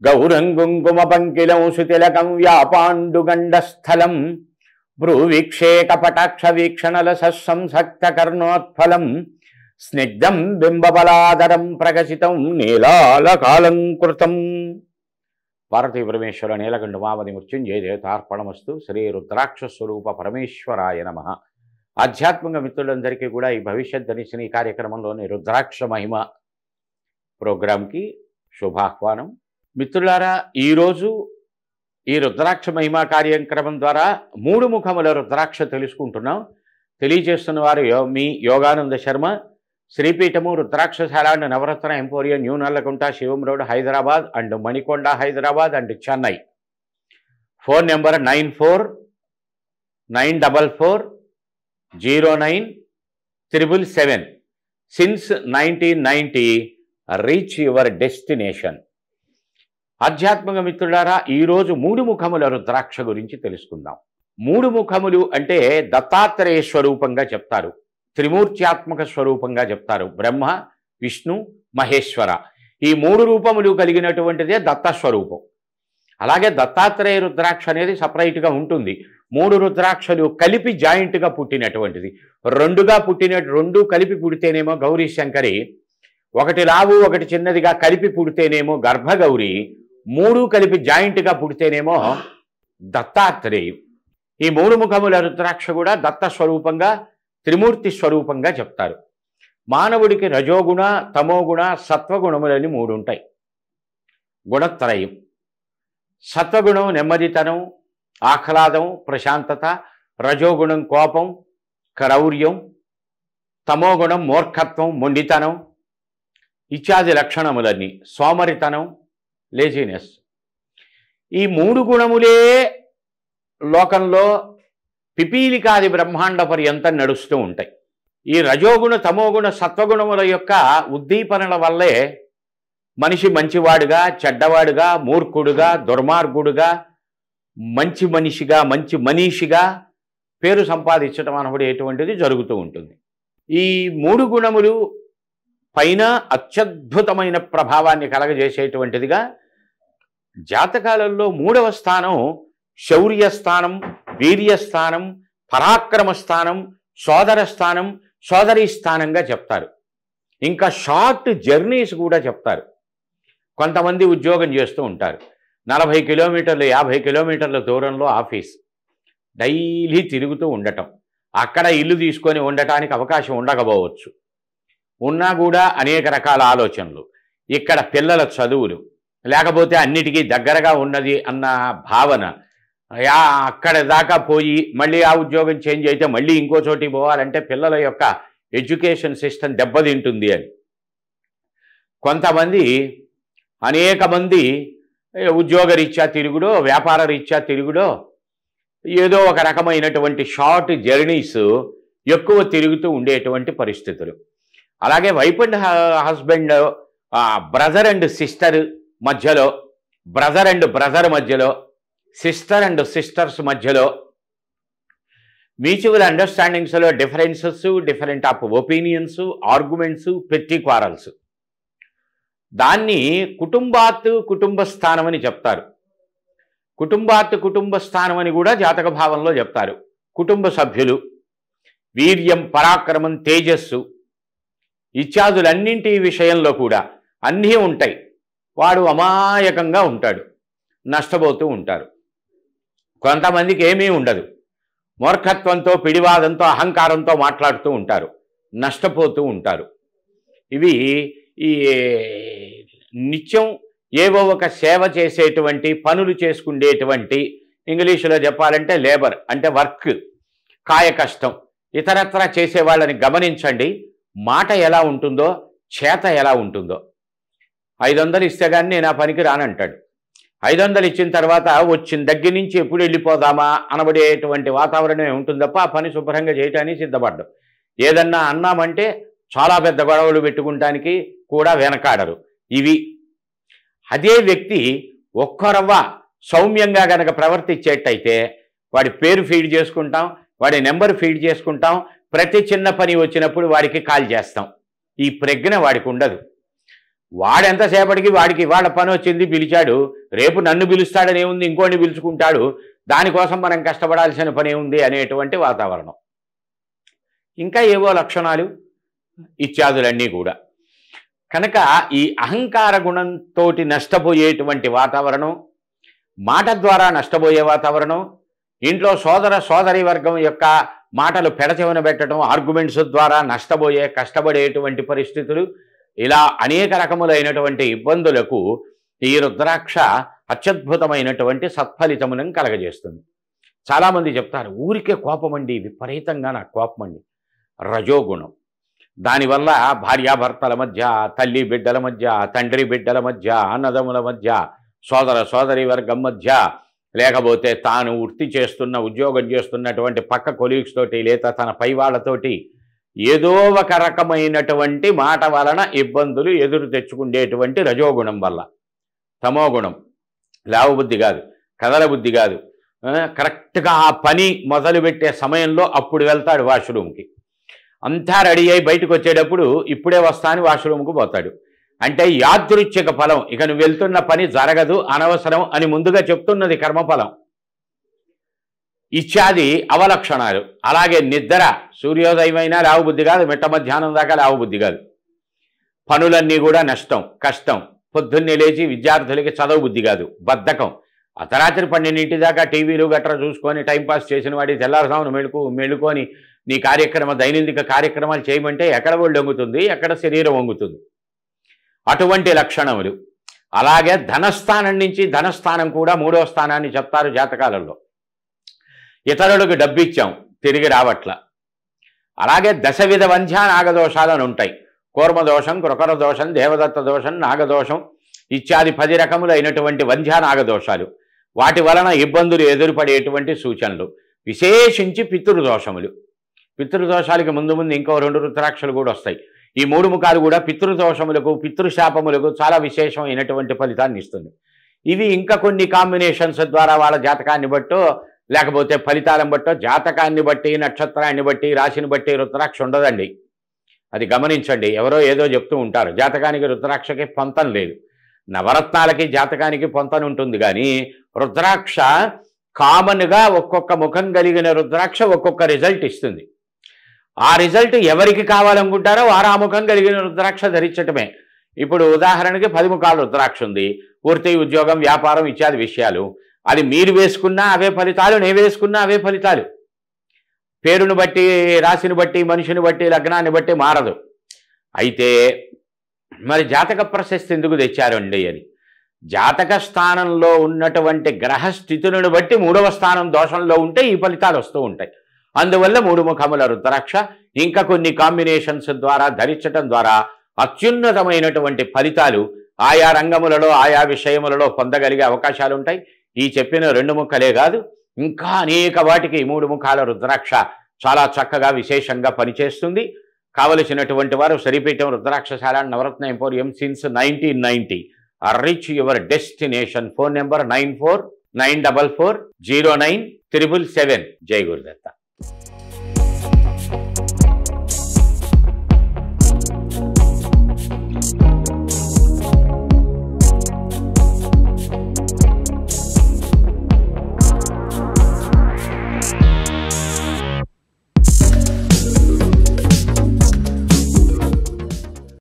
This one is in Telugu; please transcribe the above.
గౌరం కుంకుమ పంకిలం సుతిలకం వ్యాపాండుగండస్థలం భ్రూవీక్షేకపటాక్ష వీక్షణల సంసక్త కర్ణోత్ఫలం స్నిగ్ధం బింబబలాదరం ప్రకసితం నీలాలకాలంకృతం. పార్వతీ పరమేశ్వర నీలకంఠ మావని మృత్యుంజయ దేవతార్పణమస్తు. శ్రీ రుద్రాక్ష స్వరూప పరమేశ్వరాయ నమః. ఆధ్యాత్మిక మిత్రులందరికీ కూడా ఈ భవిష్యత్ దర్శిని కార్యక్రమంలోని రుద్రాక్ష మహిమ ప్రోగ్రాంకి శుభాహ్వానం. మిత్రులారా, ఈరోజు ఈ రుద్రాక్ష మహిమ కార్యక్రమం ద్వారా 3 ముఖముల రుద్రాక్ష తెలుసుకుంటున్నాం. తెలియజేస్తున్న వారు మీ Yogananda Sharma, Sripeethamu Rudrakshashala and Navaratna emporium, new Nallakunta, Shivam road, Hyderabad and Manikonda, Hyderabad and Chennai. Phone number 9494097777. Since 1990 reach your destination. ఆధ్యాత్మిక మిత్రులారా, ఈరోజు 3 ముఖముల రుద్రాక్ష గురించి తెలుసుకుందాం. 3 ముఖములు అంటే దత్తాత్రేయ స్వరూపంగా చెప్తారు, త్రిమూర్త్యాత్మక స్వరూపంగా చెప్తారు. బ్రహ్మ, విష్ణు, మహేశ్వర ఈ 3 రూపములు కలిగినటువంటిదే దత్తస్వరూపం. అలాగే దత్తాత్రేయ రుద్రాక్ష అనేది సపరేట్గా ఉంటుంది. 3 రుద్రాక్షలు కలిపి జాయింట్గా పుట్టినటువంటిది. 2 కలిపి పుడితేనేమో గౌరీ శంకరి, 1 లావు 1 చిన్నదిగా కలిపి పుడితేనేమో గర్భగౌరి, 3 కలిపి జాయింట్గా పుడితేనేమో దత్తాత్రేయు. ఈ 3 ముఖముల రుద్రాక్ష కూడా దత్త స్వరూపంగా, త్రిమూర్తి స్వరూపంగా చెప్తారు. మానవుడికి రజోగుణ, తమోగుణ, సత్వగుణములని 3 ఉంటాయి. గుణత్రయం. సత్వగుణం నెమ్మదితనం, ఆహ్లాదం, ప్రశాంతత. రజోగుణం కోపం, క్రౌర్యం. తమోగుణం మూర్ఖత్వం, మొండితనం ఇత్యాది లక్షణములన్నీ. సోమరితనం, లేజినెస్. ఈ 3 గుణములే లోకంలో పిపీలికాది బ్రహ్మాండ పర్యంతం నడుస్తూ ఉంటాయి. ఈ రజోగుణ, తమోగుణ, సత్వగుణముల యొక్క ఉద్దీపనల వల్లే మనిషి మంచివాడుగా, చెడ్డవాడుగా, మూర్ఖుడుగా, దుర్మార్గుడుగా, మంచి మనిషిగా, మంచి మనీషిగా పేరు సంపాదించడం అనబడేటువంటిది జరుగుతూ ఉంటుంది. ఈ 3 గుణములు పైన అత్యద్భుతమైన ప్రభావాన్ని కలగజేసేటువంటిదిగా జాతకాలలో 3వ స్థానం శౌర్యస్థానం, వీర్యస్థానం, పరాక్రమస్థానం, సోదర స్థానం, సోదరీ స్థానంగా చెప్తారు. ఇంకా షార్ట్ జర్నీస్ కూడా చెప్తారు. కొంతమంది ఉద్యోగం చేస్తూ ఉంటారు. 40 కిలోమీటర్లు 50 కిలోమీటర్ల దూరంలో ఆఫీస్, డైలీ తిరుగుతూ ఉండటం. అక్కడ ఇల్లు తీసుకొని ఉండటానికి అవకాశం ఉండకపోవచ్చు, ఉన్నా కూడా అనేక రకాల ఆలోచనలు. ఇక్కడ పిల్లల చదువులు, లేకపోతే అన్నిటికీ దగ్గరగా ఉన్నది అన్న భావన. అక్కడ దాకా పోయి మళ్ళీ ఆ ఉద్యోగం చేంజ్ అయితే మళ్ళీ ఇంకో చోటికి పోవాలంటే పిల్లల యొక్క ఎడ్యుకేషన్ సిస్టమ్ దెబ్బతింటుంది అని. కొంతమంది, అనేక మంది ఉద్యోగరీత్యా తిరుగుడో, వ్యాపార రీత్యా తిరుగుడో, ఏదో ఒక రకమైనటువంటి షార్ట్ జర్నీస్ ఎక్కువ తిరుగుతూ ఉండేటువంటి పరిస్థితులు. అలాగే wife and husband, brother and sister మధ్యలో, బ్రదర్ అండ్ బ్రదర్ మధ్యలో, సిస్టర్ అండ్ సిస్టర్స్ మధ్యలో mutual అండర్స్టాండింగ్స్లో differences, different of opinions, arguments, పెట్టి క్వారల్స్. దాన్ని కుటుంబ స్థానం అని చెప్తారు. కుటుంబ స్థానం అని కూడా జాతక భావంలో చెప్తారు. కుటుంబ సభ్యులు వీర్యం, పరాక్రమం, తేజస్సు ఇత్యాదులన్నింటి విషయంలో కూడా అన్నీ ఉంటాయి. వాడు అమాయకంగా ఉంటాడు, నష్టపోతూ ఉంటారు. కొంతమందికి ఏమీ ఉండదు, మూర్ఖత్వంతో, పిడివాదంతో, అహంకారంతో మాట్లాడుతూ ఉంటారు, నష్టపోతూ ఉంటారు. ఇవి ఈ నిత్యం ఏవో ఒక సేవ చేసేటువంటి, పనులు చేసుకునేటువంటి, ఇంగ్లీషులో చెప్పాలంటే లేబర్ అంటే వర్క్, కాయ కష్టం, ఇతరత్రా చేసే వాళ్ళని గమనించండి. మాట ఎలా ఉంటుందో, చేత ఎలా ఉంటుందో. 500 ఇస్తే కానీ నేను ఆ పనికి రానంటాడు. 500 ఇచ్చిన తర్వాత వచ్చిన దగ్గర నుంచి ఎప్పుడు వెళ్ళిపోదామా అనబడేటువంటి వాతావరణమే ఉంటుంది తప్ప ఆ పని శుభ్రంగా చేయటానికి సిద్ధపడ్డం. ఏదన్నా అన్నామంటే చాలా పెద్ద గొడవలు పెట్టుకుంటానికి కూడా వెనకాడరు. ఇవి అదే వ్యక్తి ఒక్కరవ్వ సౌమ్యంగా గనక ప్రవర్తించేటైతే వాడి పేరు ఫీడ్ చేసుకుంటాం, వాడి నెంబర్ ఫీడ్ చేసుకుంటాం, ప్రతి చిన్న పని వచ్చినప్పుడు వాడికి కాల్ చేస్తాం. ఈ ప్రజ్ఞ వాడికి ఉండదు. వాడెంతసేపటికి వాడికి వాళ్ళ పని వచ్చింది పిలిచాడు, రేపు నన్ను పిలుస్తాడనే ఉంది, ఇంకోటి పిలుచుకుంటాడు, దానికోసం మనం కష్టపడాల్సిన పని ఉంది అనేటువంటి వాతావరణం. ఇంకా ఏవో లక్షణాలు ఇత్యాదులన్నీ కూడా. కనుక ఈ అహంకార గుణంతో నష్టపోయేటువంటి వాతావరణం, మాట ద్వారా నష్టపోయే వాతావరణం, ఇంట్లో సోదర సోదరి వర్గం యొక్క మాటలు పెడచెవిన పెట్టడం, ఆర్గ్యుమెంట్స్ ద్వారా కష్టపడేటువంటి పరిస్థితులు, ఇలా అనేక రకములైనటువంటి ఇబ్బందులకు ఈ రుద్రాక్ష అత్యద్భుతమైనటువంటి సత్ఫలితములను కలగజేస్తుంది. చాలామంది చెప్తారు, ఊరికే కోపమండి, విపరీతంగా నాకు కోపమండి. రజోగుణం. దానివల్ల భార్యాభర్తల మధ్య, తల్లి బిడ్డల మధ్య, తండ్రి బిడ్డల మధ్య, అన్నదమ్ముల మధ్య, సోదర సోదరి వర్గం మధ్య, లేకపోతే తాను వృత్తి చేస్తున్న ఉద్యోగం చేస్తున్నటువంటి పక్క కొలీగ్స్ తోటి, లేదా తన పై వాళ్ళతోటి ఏదో ఒక రకమైనటువంటి మాట వలన ఇబ్బందులు ఎదురు తెచ్చుకునేటువంటి రజోగుణం వల్ల. తమోగుణం, లేవబుద్ధి కాదు, కదల బుద్ధి కాదు, కరెక్ట్గా ఆ పని మొదలుపెట్టే సమయంలో అప్పుడు వెళ్తాడు వాష్రూమ్కి. అంతా రెడీ అయి బయటకు వచ్చేటప్పుడు ఇప్పుడే వస్తాను వాష్రూమ్కు పోతాడు. అంటే యాదృచ్ఛిక ఫలం, ఇక నువ్వు వెళ్తున్న పని జరగదు, అనవసరం అని ముందుగా చెప్తున్నది కర్మఫలం. ఇత్యాది అవలక్షణాలు. అలాగే నిద్ర, సూర్యోదయమైనా లేవబుద్ధి కాదు, మిట్ట మధ్యాహ్నం దాకా లేవబుద్ధి కాదు. పనులన్నీ కూడా నష్టం, కష్టం. పొద్దున్నే లేచి విద్యార్థులకి చదవ బుద్ధి కాదు, బద్ధకం. అర్ధరాత్రి 12 దాకా టీవీలు గట్రా చూసుకొని టైంపాస్ చేసిన వాడి తెల్లారుసామును మెలుకొని నీ దైనందిక కార్యక్రమాలు చేయమంటే ఎక్కడ ఒళ్ళు వంగుతుంది, ఎక్కడ శరీరం వంగుతుంది. అటువంటి లక్షణములు. అలాగే ధనస్థానం నుంచి, ధనస్థానం కూడా 3వ స్థానాన్ని చెప్తారు జాతకాలలో. ఇతరులకు డబ్బిచ్చాం, తిరిగి రావట్ల. అలాగే దశవిధ వంధ్య నాగదోషాలను ఉంటాయి. కూర్మదోషం, కృకర దోషం, దేవదత్త దోషం, నాగదోషం ఇత్యాది 10 రకములైనటువంటి వంధ్య నాగదోషాలు. వాటి వలన ఇబ్బందులు ఎదురుపడేటువంటి సూచనలు. విశేషించి పితృదోషములు. పితృదోషాలకి ముందు ఇంకో 2 రుద్రాక్షలు కూడా వస్తాయి. ఈ 3 ముఖాలు కూడా పితృదోషములకు, పితృశాపములకు చాలా విశేషమైనటువంటి ఫలితాన్ని ఇస్తుంది. ఇవి ఇంకా కొన్ని కాంబినేషన్స్ ద్వారా వాళ్ళ జాతకాన్ని బట్టో, లేకపోతే ఫలితాలను బట్టో, జాతకాన్ని బట్టి, నక్షత్రాన్ని బట్టి, రాశిని బట్టి రుద్రాక్ష ఉండదండి. అది గమనించండి. ఎవరో ఏదో చెప్తూ ఉంటారు, జాతకానికి రుద్రాక్షకి పొంతం లేదు. నవరత్నాలకి జాతకానికి పొంతన ఉంటుంది, కానీ రుద్రాక్ష కామన్గా ఒక్కొక్క ముఖం కలిగిన రుద్రాక్ష ఒక్కొక్క రిజల్ట్ ఇస్తుంది. ఆ రిజల్ట్ ఎవరికి కావాలనుకుంటారో వారు ఆ ముఖం కలిగిన రుద్రాక్ష ధరించటమే. ఇప్పుడు ఉదాహరణకి 10 ముఖాల రుద్రాక్ష ఉంది, పూర్తి ఉద్యోగం, వ్యాపారం ఇత్యాది విషయాలు. అది మీరు వేసుకున్నా అవే ఫలితాలు, నేను వేసుకున్నా అవే ఫలితాలు. పేరును బట్టి, రాశిని బట్టి, మనిషిని బట్టి, లగ్నాన్ని బట్టి మారదు. అయితే మరి జాతక ప్రశస్తి ఎందుకు తెచ్చారండి అని, జాతక స్థానంలో ఉన్నటువంటి గ్రహస్థితులను బట్టి 3వ స్థానం దోషంలో ఉంటే ఈ ఫలితాలు వస్తూ ఉంటాయి. అందువల్ల 3 ముఖముల రుద్రాక్ష ఇంకా కొన్ని కాంబినేషన్స్ ద్వారా ధరించటం ద్వారా అత్యున్నతమైనటువంటి ఫలితాలు ఆయా రంగములలో, ఆయా విషయములలో పొందగలిగే అవకాశాలు ఉంటాయి. ఈ చెప్పిన 2 ముఖలే కాదు, ఇంకా అనేక వాటికి 3 ముఖాల రుద్రాక్ష చాలా చక్కగా విశేషంగా పనిచేస్తుంది. కావలసినటువంటి వారు Sripeetham Rudrakshashala Navaratna emporium since 1990. Reach your destination. Phone number 9494409777. జై గురుదత్త.